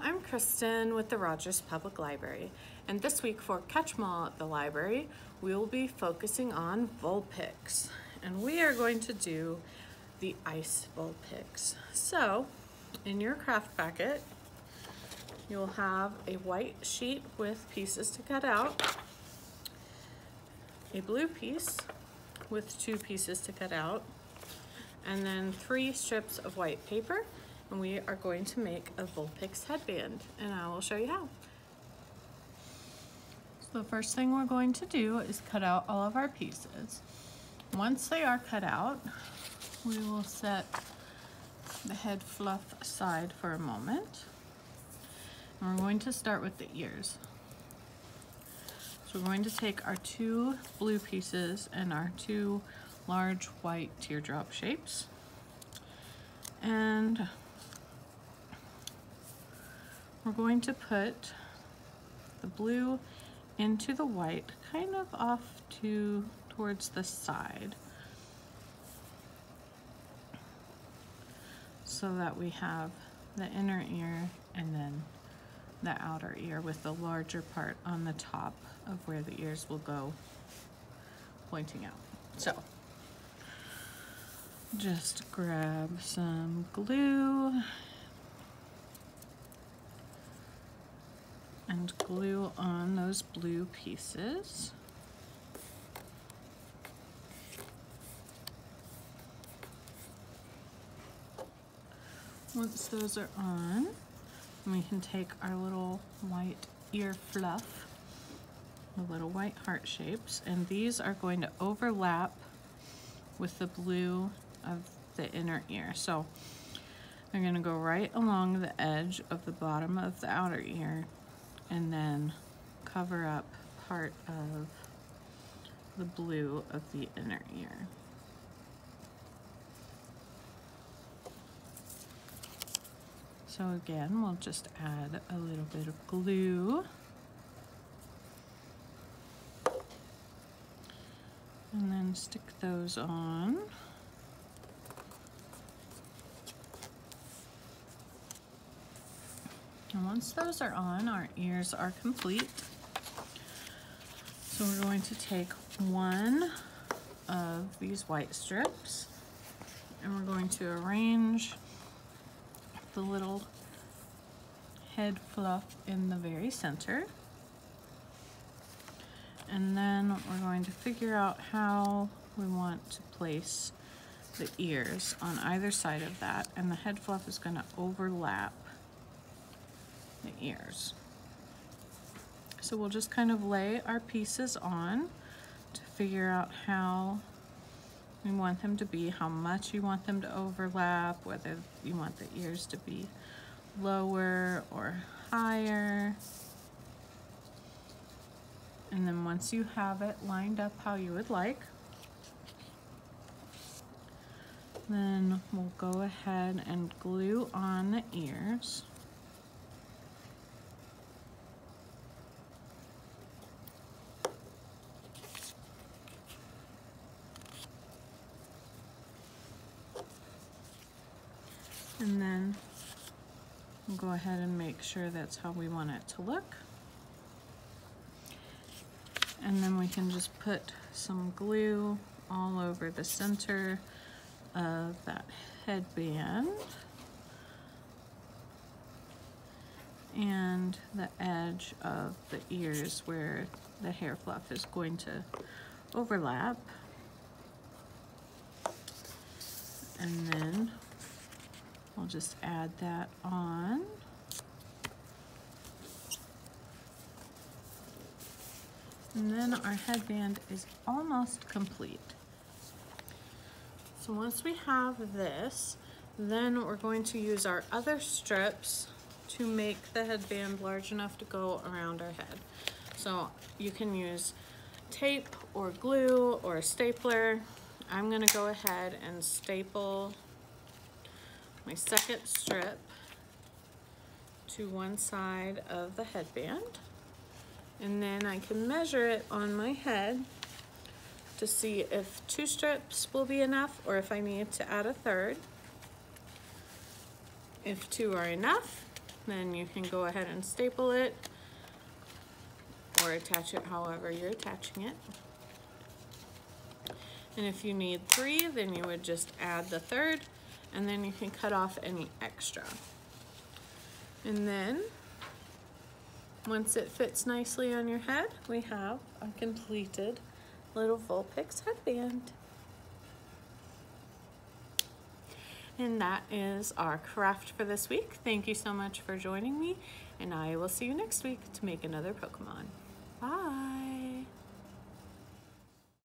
I'm Kristen with the Rogers Public Library, and this week for Catch 'em All at the library, we will be focusing on Vulpix, and we are going to do the ice Vulpix. So, in your craft packet, you'll have a white sheet with pieces to cut out, a blue piece with 2 pieces to cut out, and then 3 strips of white paper. And we are going to make a Vulpix headband, and I will show you how. So the first thing we're going to do is cut out all of our pieces. Once they are cut out, we will set the head fluff aside for a moment. And we're going to start with the ears. So we're going to take our 2 blue pieces and our 2 large white teardrop shapes, and we're going to put the blue into the white, kind of off towards the side, so that we have the inner ear and then the outer ear with the larger part on the top of where the ears will go pointing out. So just grab some glue and glue on those blue pieces. Once those are on, we can take our little white ear fluff, the little white heart shapes, and these are going to overlap with the blue of the inner ear. So they're going to go right along the edge of the bottom of the outer ear and then cover up part of the blue of the inner ear. So again, we'll just add a little bit of glue. And then stick those on. And once those are on, our ears are complete. So we're going to take one of these white strips and we're going to arrange the little head fluff in the very center. And then we're going to figure out how we want to place the ears on either side of that, and the head fluff is going to overlap the ears. So we'll just kind of lay our pieces on to figure out how we want them to be, how much you want them to overlap, whether you want the ears to be lower or higher. And then once you have it lined up how you would like, then we'll go ahead and glue on the ears. And then we'll go ahead and make sure that's how we want it to look. And then we can just put some glue all over the center of that headband and the edge of the ears where the hair fluff is going to overlap. And then we'll just add that on. And then our headband is almost complete. So once we have this, then we're going to use our other strips to make the headband large enough to go around our head. So you can use tape or glue or a stapler. I'm going to go ahead and staple my second strip to one side of the headband. And then I can measure it on my head to see if 2 strips will be enough or if I need to add a third. If 2 are enough, then you can go ahead and staple it or attach it however you're attaching it. And if you need 3, then you would just add the 3rd, and then you can cut off any extra. And then once it fits nicely on your head, we have a completed little Vulpix headband. And that is our craft for this week. Thank you so much for joining me, and I will see you next week to make another Pokemon. Bye!